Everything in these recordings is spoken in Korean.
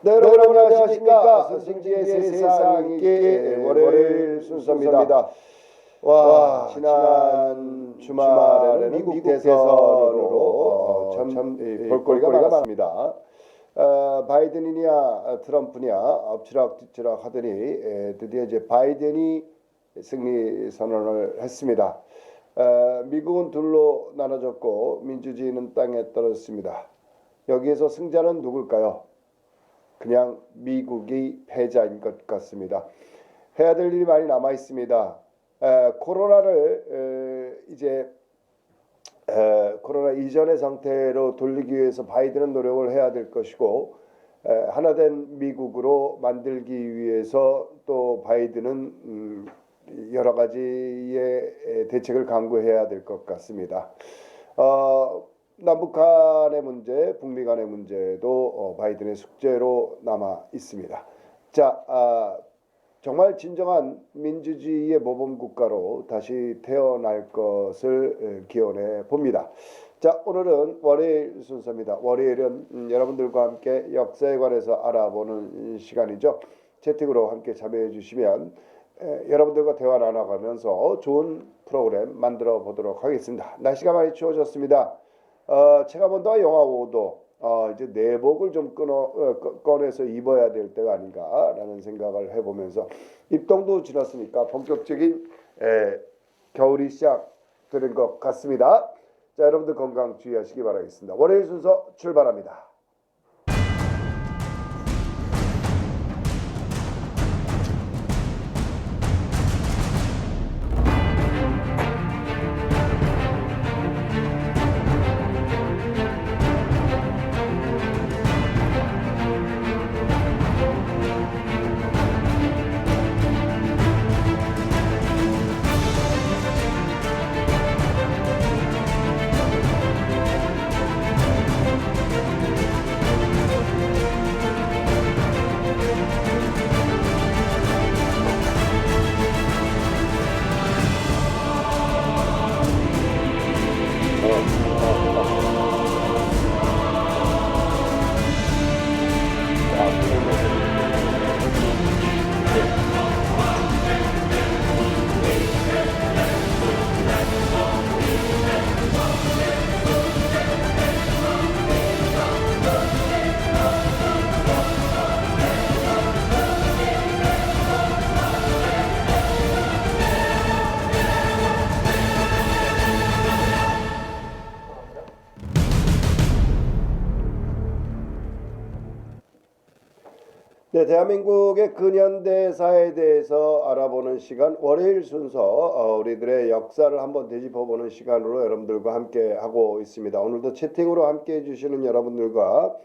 네, 여러분 안녕하십니까? 승지의 세상 읽기 월요일 순서입니다. 지난 주말에는 미국 대선으로 참 볼거리가 많았습니다. 바이든이냐 트럼프냐 엎치락뒤치락 하더니 드디어 이제 바이든이 승리 선언을 했습니다. 미국은 둘로 나눠졌고 민주주의는 땅에 떨어졌습니다. 여기에서 승자는 누굴까요? 그냥 미국이 패자인 것 같습니다. 해야 될 일이 많이 남아 있습니다. 코로나를 이제 코로나 이전의 상태로 돌리기 위해서 바이든은 노력을 해야 될 것이고 하나된 미국으로 만들기 위해서 또 바이든은 여러 가지의 대책을 강구해야 될 것 같습니다. 남북 간의 문제, 북미 간의 문제도 바이든의 숙제로 남아 있습니다. 정말 진정한 민주주의의 모범 국가로 다시 태어날 것을 기원해 봅니다. 오늘은 월요일 순서입니다. 월요일은 여러분들과 함께 역사에 관해서 알아보는 시간이죠. 채팅으로 함께 참여해 주시면 여러분들과 대화 나눠가면서 좋은 프로그램 만들어 보도록 하겠습니다. 날씨가 많이 추워졌습니다. 체감온도가 영하 5도. 이제 내복을 좀 꺼내서 입어야 될 때가 아닌가라는 생각을 해보면서 입동도 지났으니까 본격적인 겨울이 시작되는 것 같습니다. 여러분들 건강 주의하시기 바라겠습니다. 월요일 순서 출발합니다. 네, 대한민국의 근현대사에 대해서 알아보는 시간 월요일 순서 우리들의 역사를 한번 되짚어보는 시간으로 여러분들과 함께 하고 있습니다. 오늘도 채팅으로 함께 해주시는 여러분들과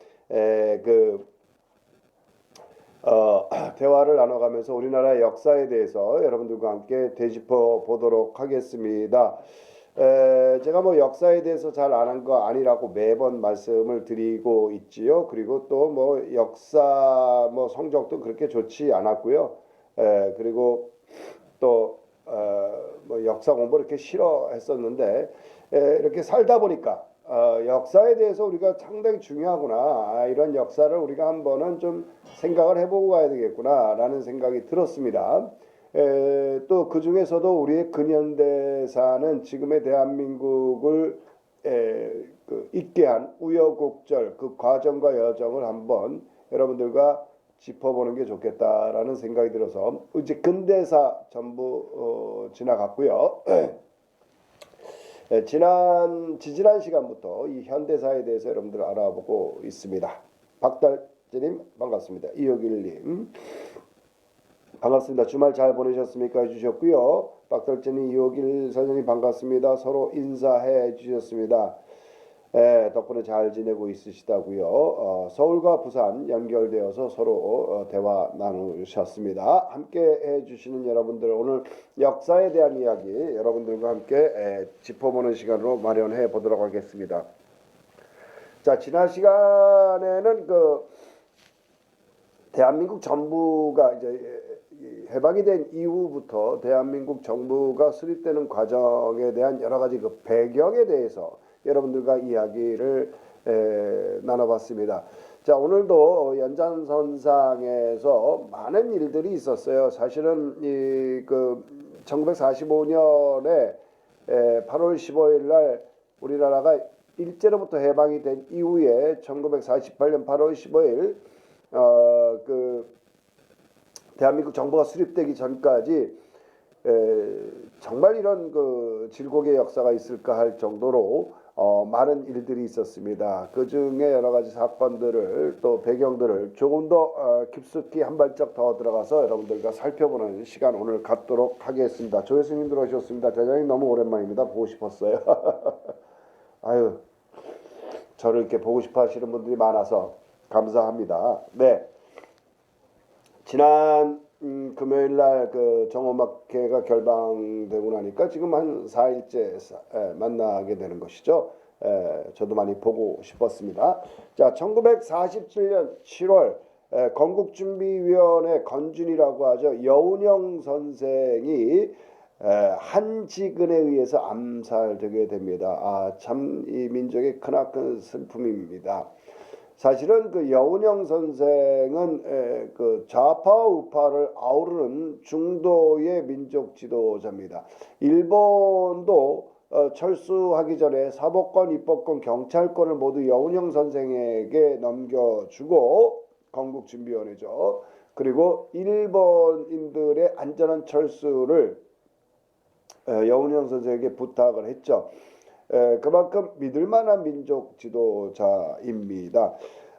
대화를 나눠가면서 우리나라의 역사에 대해서 여러분들과 함께 되짚어 보도록 하겠습니다. 제가 뭐 역사에 대해서 잘 아는 거 아니라고 매번 말씀을 드리고 있지요. 그리고 또 뭐 역사 뭐 성적도 그렇게 좋지 않았고요. 그리고 또 뭐 역사 공부 이렇게 싫어했었는데 이렇게 살다 보니까 역사에 대해서 우리가 상당히 중요하구나. 이런 역사를 우리가 한번은 좀 생각을 해보고 가야 되겠구나라는 생각이 들었습니다. 또 그 중에서도 우리의 근현대사는 지금의 대한민국을 있게 한 우여곡절 그 과정과 여정을 한번 여러분들과 짚어보는 게 좋겠다라는 생각이 들어서 이제 근대사 전부 지나갔고요. 지지난 시간부터 이 현대사에 대해서 여러분들 알아보고 있습니다. 박달재님 반갑습니다. 이호길님 반갑습니다. 주말 잘 보내셨습니까? 해주셨고요. 박달재님, 이호길 사장님 반갑습니다. 서로 인사해 주셨습니다. 덕분에 잘 지내고 있으시다고요. 서울과 부산 연결되어서 서로 대화 나누셨습니다. 함께 해주시는 여러분들 오늘 역사에 대한 이야기 여러분들과 함께 짚어보는 시간으로 마련해 보도록 하겠습니다. 지난 시간에는 대한민국 정부가 이제 해방이 된 이후부터 대한민국 정부가 수립되는 과정에 대한 여러 가지 배경에 대해서 여러분들과 이야기를 나눠봤습니다. 자, 오늘도 연장선상에서 많은 일들이 있었어요. 사실은 그 1945년에 8월 15일 날 우리나라가 일제로부터 해방이 된 이후에 1948년 8월 15일 그 대한민국 정부가 수립되기 전까지 정말 이런 그 질곡의 역사가 있을까 할 정도로 많은 일들이 있었습니다. 그 중에 여러 가지 사건들을 또 배경들을 조금 더 깊숙이 한 발짝 더 들어가서 여러분들과 살펴보는 시간 오늘 갖도록 하겠습니다. 조혜수님 들어오셨습니다. 대장님 너무 오랜만입니다. 보고 싶었어요. 아유, 저를 이렇게 보고 싶어 하시는 분들이 많아서 감사합니다. 네. 지난 금요일 날 그 정오막회가 결방되고 나니까 지금 한 4일째 만나게 되는 것이죠. 저도 많이 보고 싶었습니다. 자, 1947년 7월 건국준비위원회 건준이라고 하죠. 여운형 선생이 한지근에 의해서 암살되게 됩니다. 아, 참 이 민족의 크나큰 슬픔입니다. 사실은 그 여운형 선생은 그 좌파와 우파를 아우르는 중도의 민족 지도자입니다. 일본도 철수하기 전에 사법권, 입법권, 경찰권을 모두 여운형 선생에게 넘겨주고 건국준비위원회죠. 그리고 일본인들의 안전한 철수를 여운형 선생에게 부탁을 했죠. 그만큼 믿을만한 민족 지도자입니다.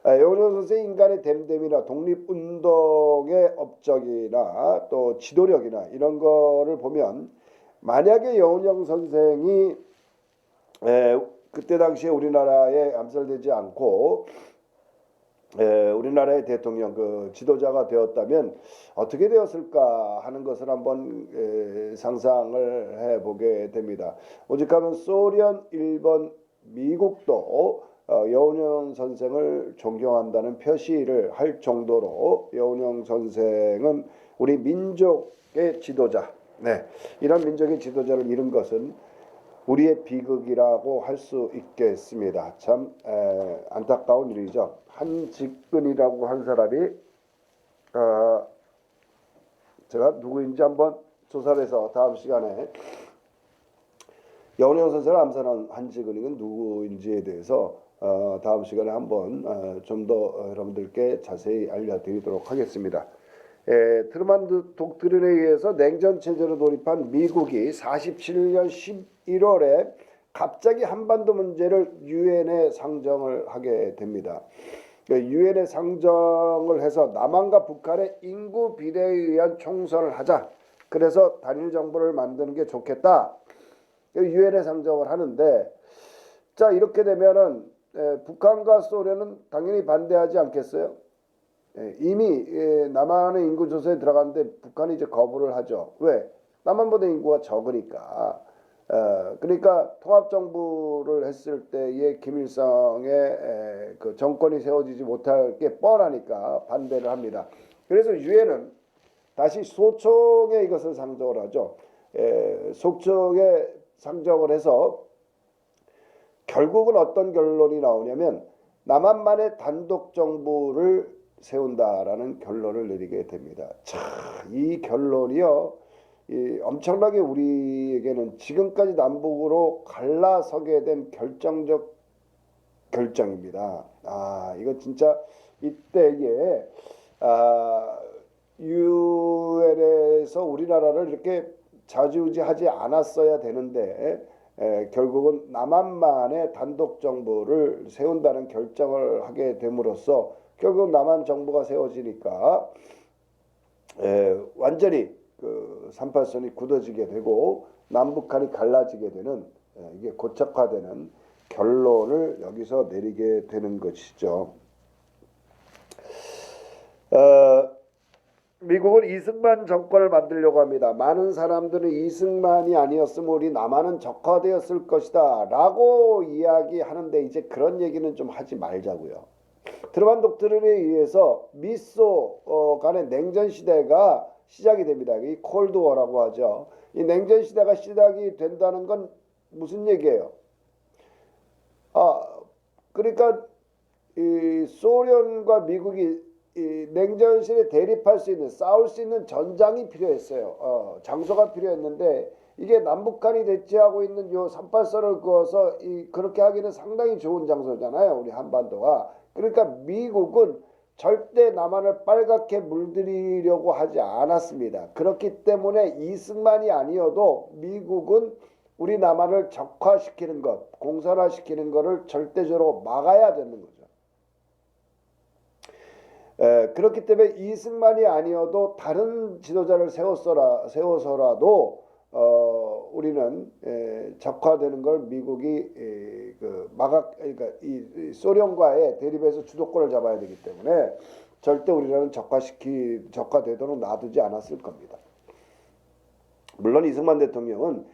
여운형 선생 인간의 됨됨이나 독립운동의 업적이나 또 지도력이나 이런 거를 보면 만약에 여운형 선생이 그때 당시에 우리나라에 암살되지 않고 우리나라의 대통령 그 지도자가 되었다면 어떻게 되었을까 하는 것을 한번 상상을 해보게 됩니다. 오직하면 소련, 일본, 미국도 여운형 선생을 존경한다는 표시를 할 정도로 여운형 선생은 우리 민족의 지도자, 네, 이런 민족의 지도자를 잃은 것은 우리의 비극이라고 할 수 있겠습니다. 참 안타까운 일이죠. 한직근이라고 한 사람이 제가 누구인지 한번 조사를 해서 다음 시간에 여운형 선생을 암살한 한직근이 누구인지에 대해서 다음 시간에 한번 좀 더 여러분들께 자세히 알려드리도록 하겠습니다. 트루만 독트린에 의해서 냉전 체제로 돌입한 미국이 47년 11월에 갑자기 한반도 문제를 유엔에 상정을 하게 됩니다. 유엔에 상정을 해서 남한과 북한의 인구 비례에 의한 총선을 하자. 그래서 단일 정부를 만드는 게 좋겠다. 유엔에 상정을 하는데, 자, 이렇게 되면은 북한과 소련은 당연히 반대하지 않겠어요? 이미 남한의 인구 조사에 들어갔는데 북한이 이제 거부를 하죠. 왜? 남한보다 인구가 적으니까. 그러니까 통합정부를 했을 때의 김일성의 그 정권이 세워지지 못할 게 뻔하니까 반대를 합니다. 그래서 유엔은 다시 소총에 이것을 상정을 하죠. 소총에 상정을 해서 결국은 어떤 결론이 나오냐면 남한만의 단독 정부를 세운다라는 결론을 내리게 됩니다. 참, 이 결론이요, 엄청나게 우리에게는 지금까지 남북으로 갈라서게 된 결정적 결정입니다. 아, 이거 진짜 이때에 유엔에서 우리나라를 이렇게 좌지우지하지 않았어야 되는데 결국은 남한만의 단독 정부를 세운다는 결정을 하게 됨으로써 결국 남한 정부가 세워지니까 완전히 그 38선이 굳어지게 되고 남북한이 갈라지게 되는 이게 고착화되는 결론을 여기서 내리게 되는 것이죠. 미국은 이승만 정권을 만들려고 합니다. 많은 사람들은 이승만이 아니었으면 우리 남한은 적화되었을 것이다 라고 이야기하는데 이제 그런 얘기는 좀 하지 말자고요. 트루만 독트린에 의해서 미소 간의 냉전 시대가 시작이 됩니다. 이 콜드워라고 하죠. 이 냉전 시대가 시작이 된다는 건 무슨 얘기예요? 그러니까 이 소련과 미국이 이 냉전실에 대립할 수 있는 싸울 수 있는 전장이 필요했어요. 장소가 필요했는데 이게 남북한이 대치하고 있는 요 38선을 그어서 그렇게 하기는 상당히 좋은 장소잖아요. 우리 한반도가. 그러니까 미국은 절대 남한을 빨갛게 물들이려고 하지 않았습니다. 그렇기 때문에 이승만이 아니어도 미국은 우리 남한을 적화시키는 것, 공산화시키는 것을 절대적으로 막아야 되는 거죠. 그렇기 때문에 이승만이 아니어도 다른 지도자를 세워서라도 우리는 적화되는 걸 미국이 그러니까 이 소련과의 대립에서 주도권을 잡아야 되기 때문에 절대 우리는 적화되도록 놔두지 않았을 겁니다. 물론 이승만 대통령은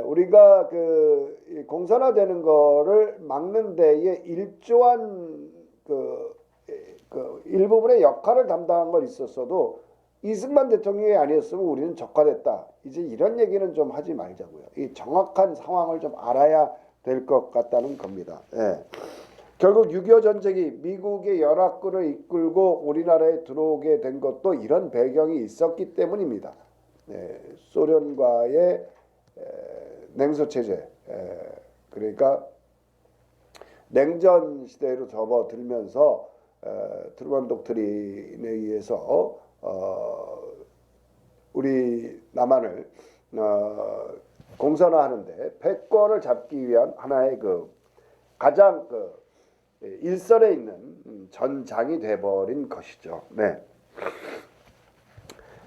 우리가 그 공산화되는 거를 막는 데에 일조한 그 일부분의 역할을 담당한 건 있었어도 이승만 대통령이 아니었으면 우리는 적화됐다. 이제 이런 얘기는 좀 하지 말자고요. 이 정확한 상황을 좀 알아야 될 것 같다는 겁니다. 예. 결국 6.25 전쟁이 미국의 연합군을 이끌고 우리나라에 들어오게 된 것도 이런 배경이 있었기 때문입니다. 소련과의 냉소 체제, 그러니까 냉전 시대로 접어들면서 트루먼 독트린에 의해서 우리 남한을 공산화하는데 패권을 잡기 위한 하나의 그 가장 일선에 있는 전장이 돼버린 것이죠. 네.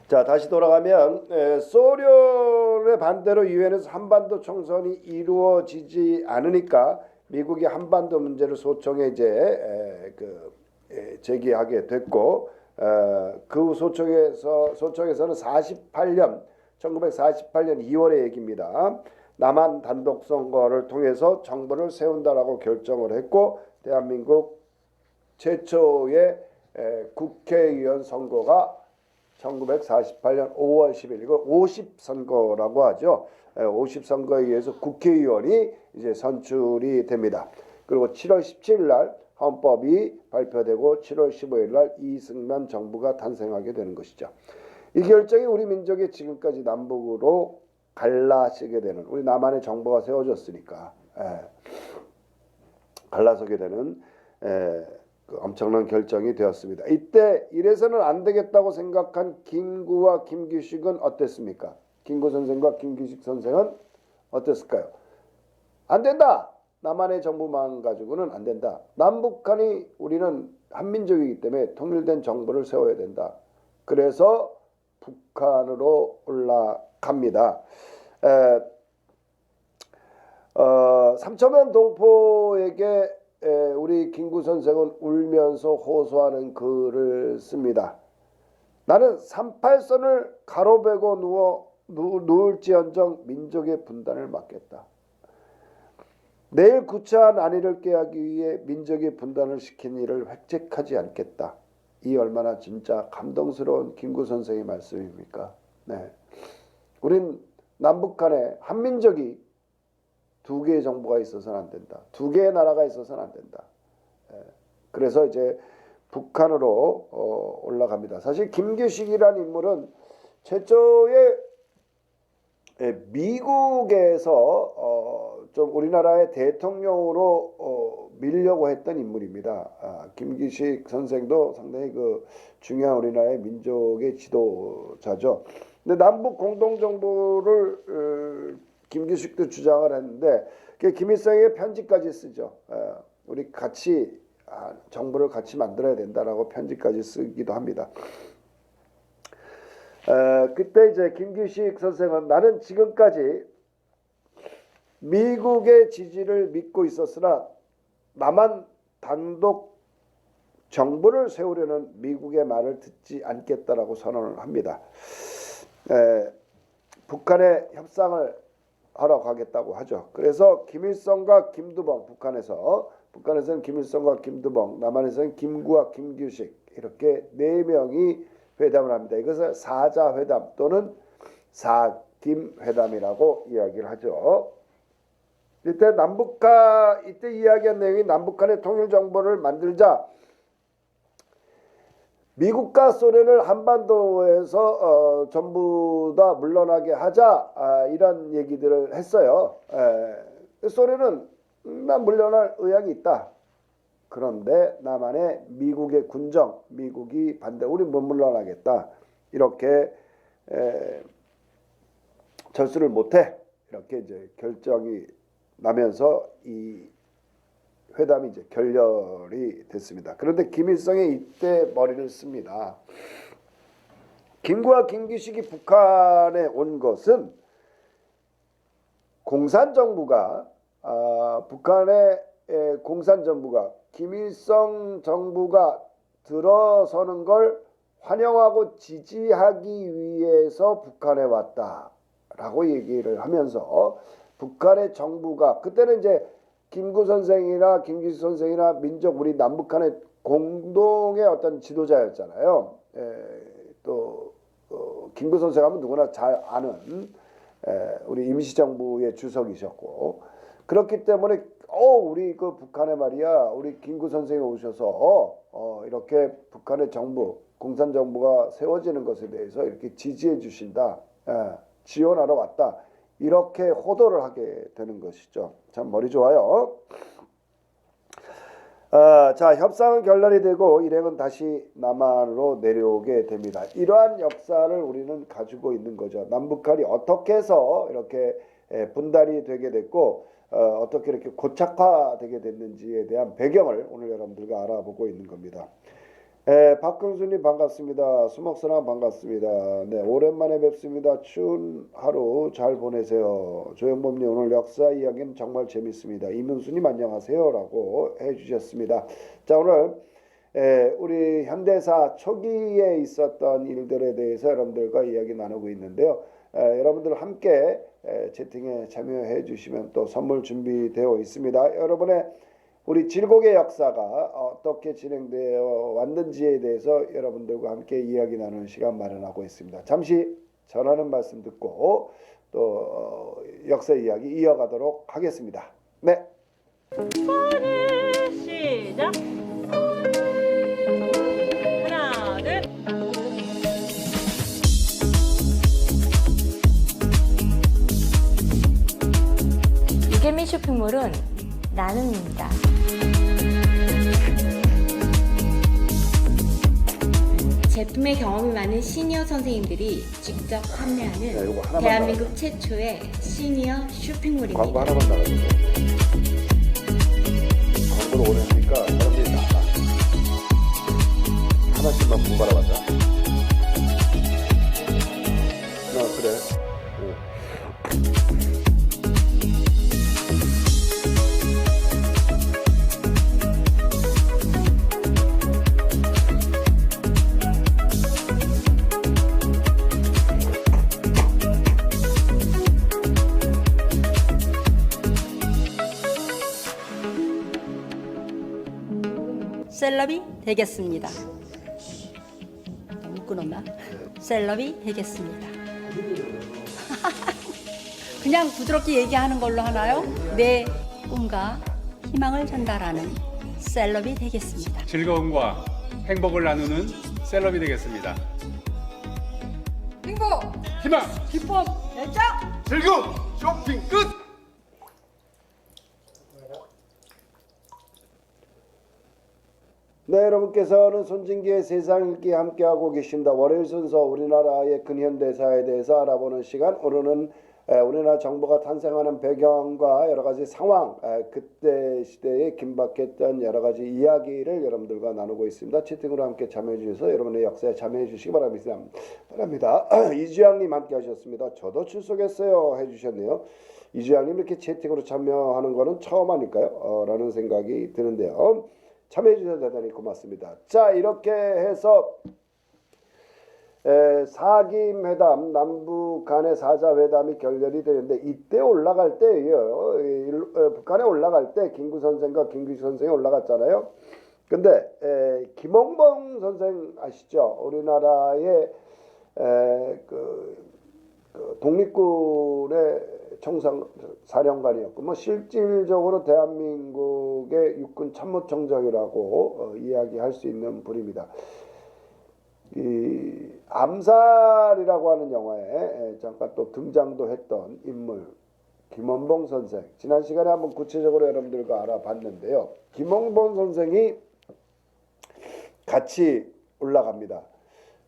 자, 다시 돌아가면 소련의 반대로 유엔에서 한반도 총선이 이루어지지 않으니까 미국이 한반도 문제를 소총에 이제 제기하게 됐고 그 소총에서는 1948년 2월의 얘기입니다. 남한 단독 선거를 통해서 정부를 세운다라고 결정을 했고 대한민국 최초의 국회의원 선거가 1948년 5월 10일 이걸 50선거라고 하죠. 50선거에 의해서 국회의원이 이제 선출이 됩니다. 그리고 7월 17일 날 헌법이 발표되고 7월 15일 날 이승만 정부가 탄생하게 되는 것이죠. 이 결정이 우리 민족이 지금까지 남북으로 갈라서게 되는 우리 남한의 정부가 세워졌으니까 갈라서게 되는 그 엄청난 결정이 되었습니다. 이때 이래서는 안 되겠다고 생각한 김구와 김규식은 어땠습니까? 김구 선생과 김규식 선생은 어땠을까요? 안 된다. 남한의 정부만 가지고는 안 된다. 남북한이 우리는 한민족이기 때문에 통일된 정부를 세워야 된다. 그래서 북한으로 올라갑니다. 삼천면 동포에게 우리 김구 선생은 울면서 호소하는 글을 씁니다. 나는 38선을 가로베고 누울지언정 민족의 분단을 막겠다. 내일 구차한 안위를 깨하기 위해 민족의 분단을 시킨 일을 획책하지 않겠다. 이 얼마나 진짜 감동스러운 김구 선생의 말씀입니까? 네. 우린 남북한에 한민족이 두 개의 정부가 있어서는 안 된다. 두 개의 나라가 있어서는 안 된다. 그래서 이제 북한으로 올라갑니다. 사실 김규식이라는 인물은 최초의 미국에서 좀 우리나라의 대통령으로 밀려고 했던 인물입니다. 김규식 선생도 상당히 그 중요한 우리나라의 민족의 지도자죠. 근데 남북 공동정부를 김규식도 주장을 했는데 김일성에게 편지까지 쓰죠. 우리 같이 정부를 같이 만들어야 된다라고 편지까지 쓰기도 합니다. 그때 이제 김규식 선생은 나는 지금까지 미국의 지지를 믿고 있었으나 남한 단독 정부를 세우려는 미국의 말을 듣지 않겠다라고 선언을 합니다. 북한의 협상을 하러 가겠다고 하죠. 그래서 김일성과 김두봉 북한에서는 김일성과 김두봉, 남한에서는 김구와 김규식 이렇게 네 명이 회담을 합니다. 이것을 사자회담 또는 사김회담이라고 이야기를 하죠. 이때 이야기한 내용이 남북한의 통일 정부를 만들자, 미국과 소련을 한반도에서 전부 다 물러나게 하자, 이런 얘기들을 했어요. 소련은 난 물러날 의향이 있다. 그런데 남한의 미국의 군정, 미국이 반대, 우리 못 물러나겠다. 이렇게 절수를 못해. 이렇게 이제 결정이 나면서 이 회담이 이제 결렬이 됐습니다. 그런데 김일성이 이때 머리를 씁니다. 김구와 김기식이 북한에 온 것은 공산정부가 북한의 공산정부가 김일성 정부가 들어서는 걸 환영하고 지지하기 위해서 북한에 왔다라고 얘기를 하면서 북한의 정부가 그때는 이제 김구 선생이나 김기식 선생이나 민족 우리 남북한의 공동의 어떤 지도자였잖아요. 또 김구 선생 하면 누구나 잘 아는 우리 임시정부의 주석이셨고, 그렇기 때문에 우리 그 북한에 말이야 우리 김구 선생이 오셔서 이렇게 북한의 정부 공산정부가 세워지는 것에 대해서 이렇게 지지해 주신다, 지원하러 왔다, 이렇게 호도를 하게 되는 것이죠. 참 머리 좋아요. 자, 협상은 결렬이 되고 일행은 다시 남한으로 내려오게 됩니다. 이러한 역사를 우리는 가지고 있는 거죠. 남북한이 어떻게 해서 이렇게 분단이 되게 됐고 어떻게 이렇게 고착화되게 됐는지에 대한 배경을 오늘 여러분들과 알아보고 있는 겁니다. 박근수님 반갑습니다. 수목선왕 반갑습니다. 네, 오랜만에 뵙습니다. 추운 하루 잘 보내세요. 조영범님 오늘 역사 이야기는 정말 재밌습니다. 이문수님 안녕하세요 라고 해주셨습니다. 자, 오늘 우리 현대사 초기에 있었던 일들에 대해서 여러분들과 이야기 나누고 있는데요. 여러분들 함께 채팅에 참여해 주시면 또 선물 준비되어 있습니다. 여러분의 우리 질곡의 역사가 어떻게 진행되어 왔는지에 대해서 여러분들과 함께 이야기 나누는 시간 마련하고 있습니다. 잠시 전하는 말씀 듣고 또 역사 이야기 이어가도록 하겠습니다. 네. 시작. 하나, 둘. 유개미 쇼핑몰은 나눔입니다. 제품의 경험이 많은 시니어 선생님들이 직접 판매하는 대한민국 최초의 시니어 쇼핑몰입니다. 광고 하나만 나가주세요. 광고를 오래 하니까 사람들이 나가. 하나씩만 분발해봤자. 그래. 셀럽이 되겠습니다. 너무 끊었나? 셀럽이 되겠습니다. 그냥 부드럽게 얘기하는 걸로 하나요? 내 꿈과 희망을 전달하는 셀럽이 되겠습니다. 즐거움과 행복을 나누는 셀럽이 되겠습니다. 행복, 희망, 기쁨, 열정. 즐거움, 쇼핑 끝! 네, 여러분께서는 손진기의 세상 읽기 함께하고 계십니다. 월요일 순서 우리나라의 근현대사에 대해서 알아보는 시간. 오늘은 우리나라 정부가 탄생하는 배경과 여러 가지 상황, 그때 시대에 긴박했던 여러 가지 이야기를 여러분들과 나누고 있습니다. 채팅으로 함께 참여해 주셔서 여러분의 역사에 참여해 주시기 바랍니다. 이주양님 함께 하셨습니다. 저도 출석했어요 해주셨네요. 이주양님 이렇게 채팅으로 참여하는 거는 처음 하니까요. 라는 생각이 드는데요. 참여해 주셔서 대단히 고맙습니다. 자, 이렇게 해서 사김회담, 남북 간의 4자 회담이 결렬이 되는데, 이때 올라갈 때예요. 북한에 올라갈 때 김구 선생과 김기식 선생이 올라갔잖아요. 근데 김홍범 선생 아시죠? 우리나라의 그 독립군의 총사령관이었고 뭐 실질적으로 대한민국의 육군 참모총장이라고 이야기할 수 있는 분입니다. 이 암살이라고 하는 영화에 잠깐 또 등장도 했던 인물 김원봉 선생, 지난 시간에 한번 구체적으로 여러분들과 알아봤는데요. 김원봉 선생이 같이 올라갑니다.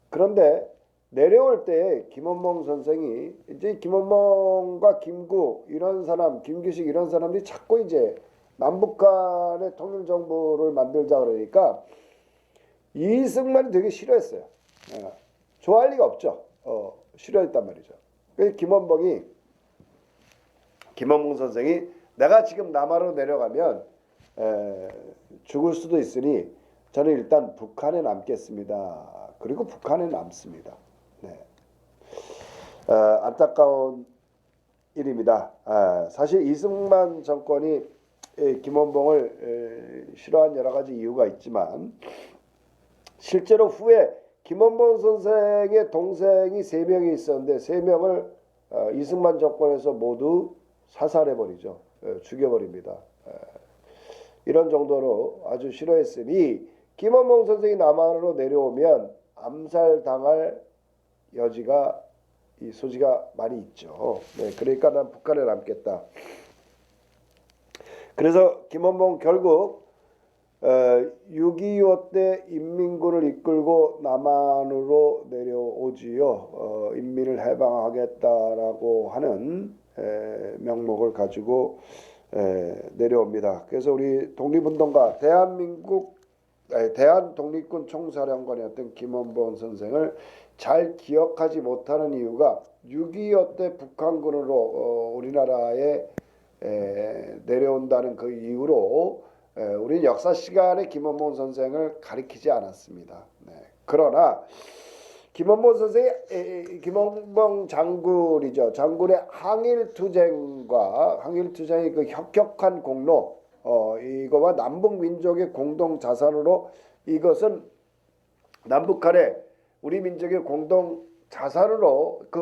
그런데 내려올 때 김원봉 선생이 이제 김원봉과 김구 이런 사람, 김규식 이런 사람들이 자꾸 이제 남북 간의 통일 정부를 만들자 그러니까 이승만이 되게 싫어했어요. 좋아할 리가 없죠. 싫어했단 말이죠. 그래서 김원봉 선생이 내가 지금 남한으로 내려가면 죽을 수도 있으니 저는 일단 북한에 남겠습니다. 그리고 북한에 남습니다. 네. 안타까운 일입니다. 사실 이승만 정권이 김원봉을 싫어한 여러 가지 이유가 있지만 실제로 후에 김원봉 선생의 동생이 3명이 있었는데 3명을 이승만 정권에서 모두 사살해버리죠. 죽여버립니다. 이런 정도로 아주 싫어했으니 김원봉 선생이 남한으로 내려오면 암살당할 여지가 이 소지가 많이 있죠. 네, 그러니까 난 북한에 남겠다. 그래서 김원봉 결국 6.25 때 인민군을 이끌고 남한으로 내려오지요. 인민을 해방하겠다라고 하는 명목을 가지고 내려옵니다. 그래서 우리 독립운동가 대한독립군 총사령관이었던 김원봉 선생을 잘 기억하지 못하는 이유가 6.25 때 북한군으로 우리나라에 내려온다는 그 이유로 우리는 역사 시간에 김원봉 선생을 가리키지 않았습니다. 네. 그러나 김원봉 장군이죠. 장군의 항일투쟁과 항일투쟁의 그 혁혁한 공로, 이거와 남북 민족의 공동 자산으로 이것은 남북한의 우리 민족의 공동 자산으로 그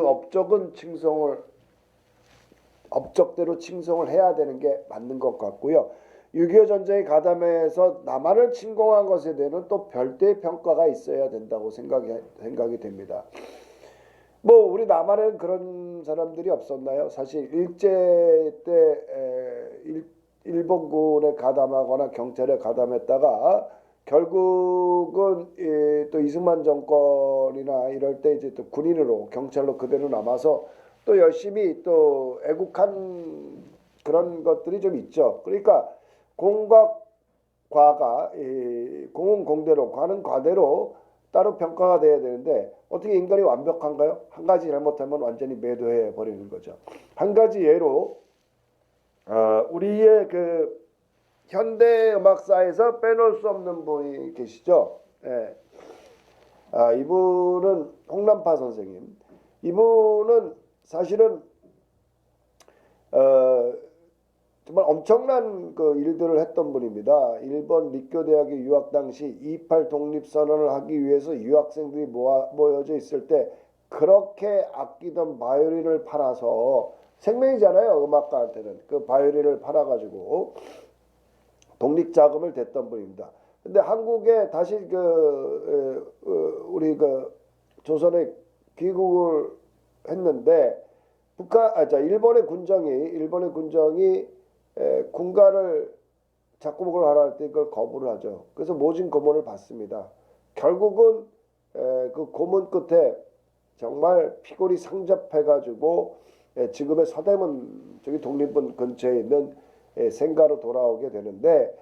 업적대로 칭송을 해야 되는 게 맞는 것 같고요. 6.25 전쟁에 가담해서 남한을 침공한 것에 대해서는 또 별도의 평가가 있어야 된다고 생각이 됩니다. 뭐 우리 남한에는 그런 사람들이 없었나요? 사실 일제 때 일본군에 가담하거나 경찰에 가담했다가 결국은 또 이승만 정권이나 이럴 때 이제 또 군인으로 경찰로 그대로 남아서 또 열심히 또 애국한 그런 것들이 좀 있죠. 그러니까 공과 과가 공은 공대로 과는 과대로 따로 평가가 돼야 되는데 어떻게 인간이 완벽한가요? 한 가지 잘못하면 완전히 매도해 버리는 거죠. 한 가지 예로 우리의 그 현대 음악사에서 빼놓을 수 없는 분이 계시죠. 예. 이분은 홍남파 선생님. 이분은 사실은 정말 엄청난 그 일들을 했던 분입니다. 일본立教대학에 유학 당시 28 독립선언을 하기 위해서 유학생들이 모여져 있을 때 그렇게 아끼던 바이올린을 팔아서 생명이잖아요. 음악가한테는. 그 바이올린을 팔아가지고 독립자금을 댔던 분입니다. 근데 한국에 다시 우리 조선에 귀국을 했는데 일본의 군정이 군가를 작곡을 하라 할 때 그걸 거부를 하죠. 그래서 모진 고문을 받습니다. 결국은 그 고문 끝에 정말 피골이 상접해가지고 지금의 서대문 저기 독립문 근처에 있는 생가로 돌아오게 되는데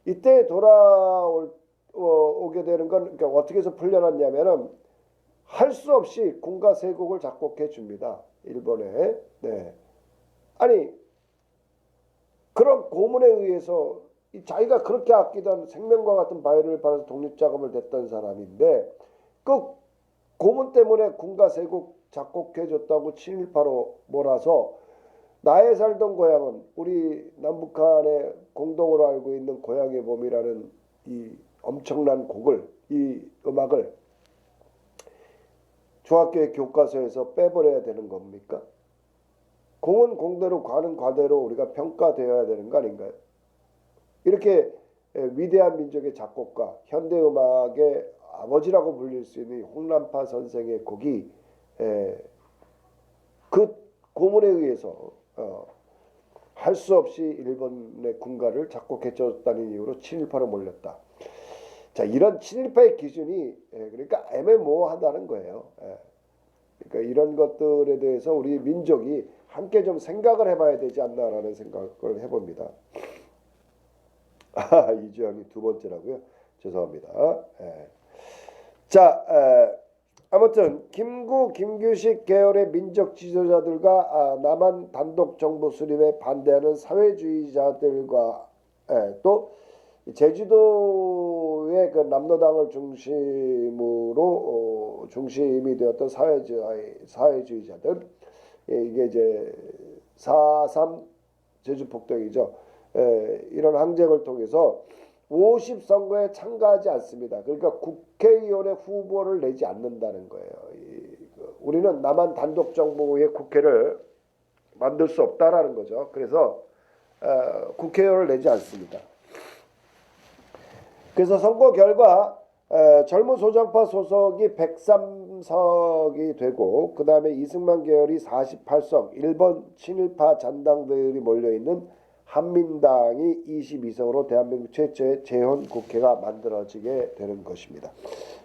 이때 돌아오게 되는 건 그러니까 어떻게 해서 풀려났냐면은 할 수 없이 군가 세 곡을 작곡해 줍니다. 일본에. 네. 아니 그런 고문에 의해서 자기가 그렇게 아끼던 생명과 같은 바이올린을 팔아서 독립자금을 댔던 사람인데 그 고문 때문에 군가 세 곡 작곡해 줬다고 친일파로 몰아서 나의 살던 고향은 우리 남북한의 공동으로 알고 있는 고향의 봄이라는 이 엄청난 곡을 이 음악을 중학교의 교과서에서 빼버려야 되는 겁니까? 공은 공대로 과는 과대로 우리가 평가되어야 되는 거 아닌가요? 이렇게 위대한 민족의 작곡가, 현대음악의 아버지라고 불릴 수 있는 홍남파 선생의 곡이 그 고문에 의해서 할 수 없이 일본의 군가를 작곡해줬다는 이유로 친일파로 몰렸다. 자, 이런 친일파의 기준이 그러니까 애매모호하다는 거예요. 그러니까 이런 것들에 대해서 우리 민족이 함께 좀 생각을 해봐야 되지 않나라는 생각을 해봅니다. 이주영이 두 번째라고요? 죄송합니다. 자, 아무튼 김규식 계열의 민족 지도자들과 남한 단독 정부 수립에 반대하는 사회주의자들과 또 제주도의 그 남로당을 중심으로 중심이 되었던 사회주의자들, 이게 이제 4.3 제주폭동이죠. 이런 항쟁을 통해서 50선거에 참가하지 않습니다. 그러니까 국회의원의 후보를 내지 않는다는 거예요. 우리는 남한 단독 정부의 국회를 만들 수 없다라는 거죠. 그래서 국회의원을 내지 않습니다. 그래서 선거 결과 젊은 소장파 소속이 103석이 되고, 그 다음에 이승만 계열이 48석, 일본 친일파 잔당들이 몰려있는 한민당이 22석으로 대한민국 최초의 재헌 국회가 만들어지게 되는 것입니다.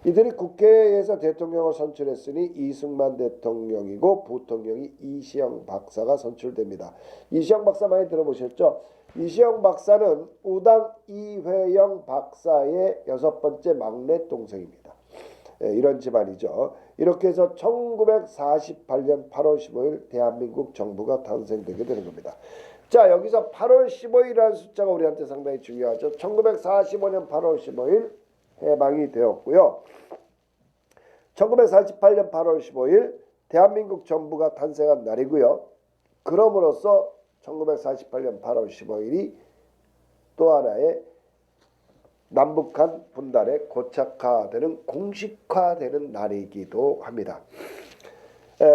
이들이 국회에서 대통령을 선출했으니 이승만 대통령이고 부통령이 이시영 박사가 선출됩니다. 이시영 박사 많이 들어보셨죠? 이시영 박사는 우당 이회영 박사의 6번째 막내 동생입니다. 이런 집안이죠. 이렇게 해서 1948년 8월 15일 대한민국 정부가 탄생되게 되는 겁니다. 자, 여기서 8월 15일이라는 숫자가 우리한테 상당히 중요하죠. 1945년 8월 15일 해방이 되었고요. 1948년 8월 15일 대한민국 정부가 탄생한 날이고요. 그럼으로써 1948년 8월 15일이 또 하나의 남북한 분단의 고착화되는 공식화되는 날이기도 합니다.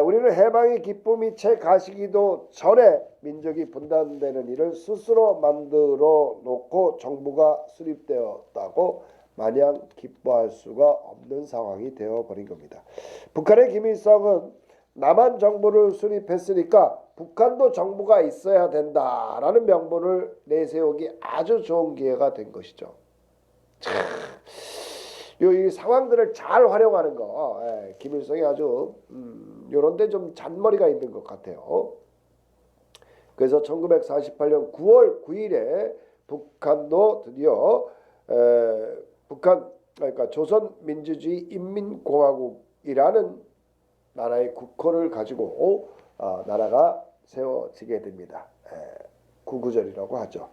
우리는 해방의 기쁨이 채 가시기도 전에 민족이 분단되는 일을 스스로 만들어 놓고 정부가 수립되었다고 마냥 기뻐할 수가 없는 상황이 되어버린 겁니다. 북한의 김일성은 남한 정부를 수립했으니까 북한도 정부가 있어야 된다라는 명분을 내세우기 아주 좋은 기회가 된 것이죠. 이 상황들을 잘 활용하는 거, 김일성이 아주 요런데 좀 잔머리가 있는 것 같아요. 그래서 1948년 9월 9일에 북한도 드디어 그러니까 조선민주주의 인민공화국이라는 나라의 국호를 가지고 나라가 세워지게 됩니다. 구구절이라고 하죠.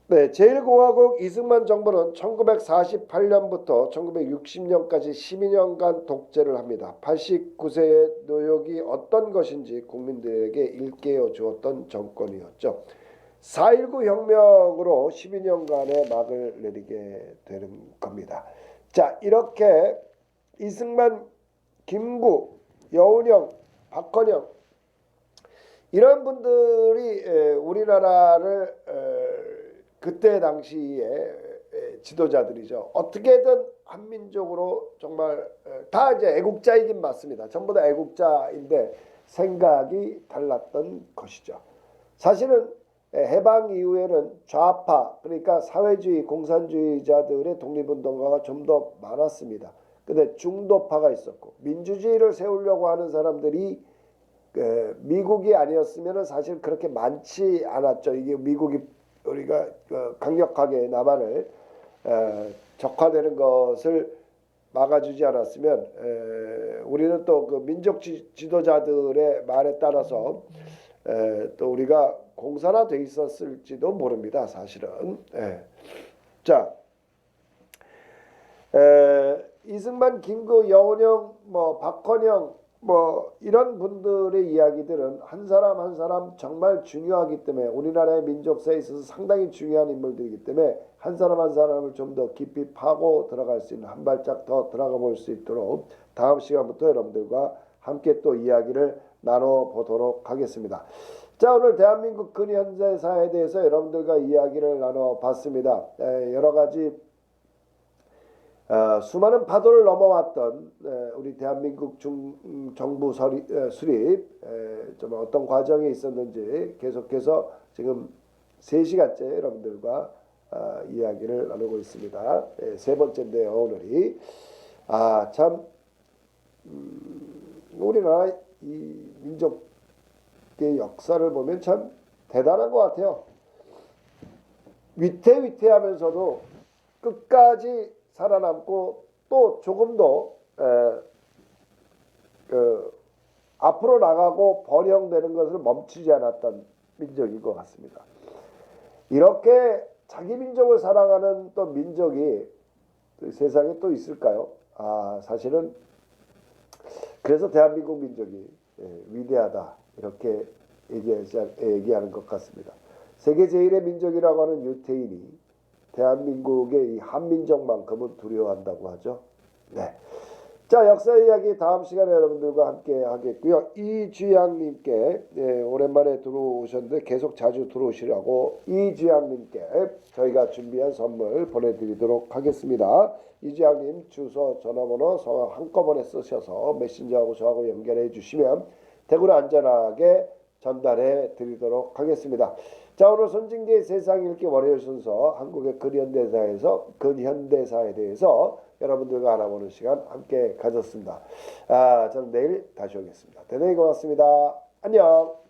네, 제1공화국 이승만 정부는 1948년부터 1960년까지 12년간 독재를 합니다. 89세의 노역이 어떤 것인지 국민들에게 일깨워 주었던 정권이었죠. 4.19 혁명으로 12년간의 막을 내리게 되는 겁니다. 자, 이렇게 이승만, 김구, 여운형, 박헌영 이런 분들이 우리나라를 그때 당시에 지도자들이죠. 어떻게든 한민족으로 정말 다 이제 애국자이긴 맞습니다. 전부 다 애국자인데 생각이 달랐던 것이죠. 사실은 해방 이후에는 좌파, 그러니까 사회주의 공산주의자들의 독립운동가가 좀 더 많았습니다. 근데 중도파가 있었고 민주주의를 세우려고 하는 사람들이 미국이 아니었으면 사실 그렇게 많지 않았죠. 이게 미국이 우리가 강력하게 남한을 적화되는 것을 막아주지 않았으면 우리는 또 그 민족 지도자들의 말에 따라서 또 우리가 공산화돼 있었을지도 모릅니다. 사실은. 자, 이승만, 김구, 여운형, 박헌영 이런 분들의 이야기들은 한 사람 한 사람 정말 중요하기 때문에 우리나라의 민족사에 있어서 상당히 중요한 인물들이기 때문에 한 사람 한 사람을 좀 더 깊이 파고 들어갈 수 있는 한 발짝 더 들어가 볼 수 있도록 다음 시간부터 여러분들과 함께 또 이야기를 나눠보도록 하겠습니다. 자, 오늘 대한민국 근현대사에 대해서 여러분들과 이야기를 나눠봤습니다. 여러 가지 수많은 파도를 넘어왔던 우리 대한민국 정부 수립 좀 어떤 과정이 있었는지 계속해서 지금 3시간째 여러분들과 이야기를 나누고 있습니다. 세 번째인데요, 오늘이 참 우리나라 이 민족의 역사를 보면 참 대단한 것 같아요. 위태위태하면서도 끝까지 살아남고 또 조금 더 앞으로 나가고 번영되는 것을 멈추지 않았던 민족인 것 같습니다. 이렇게 자기 민족을 사랑하는 또 민족이 세상에 또 있을까요? 사실은 그래서 대한민국 민족이 위대하다 이렇게 얘기하는 것 같습니다. 세계 제1의 민족이라고 하는 유태인이 대한민국의 이 한민족만큼은 두려워한다고 하죠. 네. 자, 역사 이야기 다음 시간에 여러분들과 함께 하겠고요. 이주양님께 오랜만에 들어오셨는데 계속 자주 들어오시라고 이주양님께 저희가 준비한 선물 보내드리도록 하겠습니다. 이주양님 주소, 전화번호, 성함 한꺼번에 쓰셔서 메신저하고 저하고 연결해 주시면 대구로 안전하게 전달해 드리도록 하겠습니다. 자, 오늘 손진기의 세상 읽기 월요일 순서 한국의 근현대사에 대해서 여러분들과 알아보는 시간 함께 가졌습니다. 저는 내일 다시 오겠습니다. 대단히 고맙습니다. 안녕.